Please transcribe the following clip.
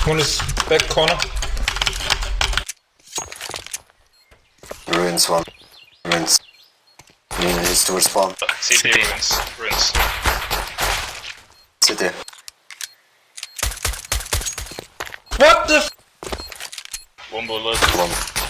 One is back corner. Ruins one. Ruins. Needs to respawn. CT ruins. City. What the f? One bullet. One.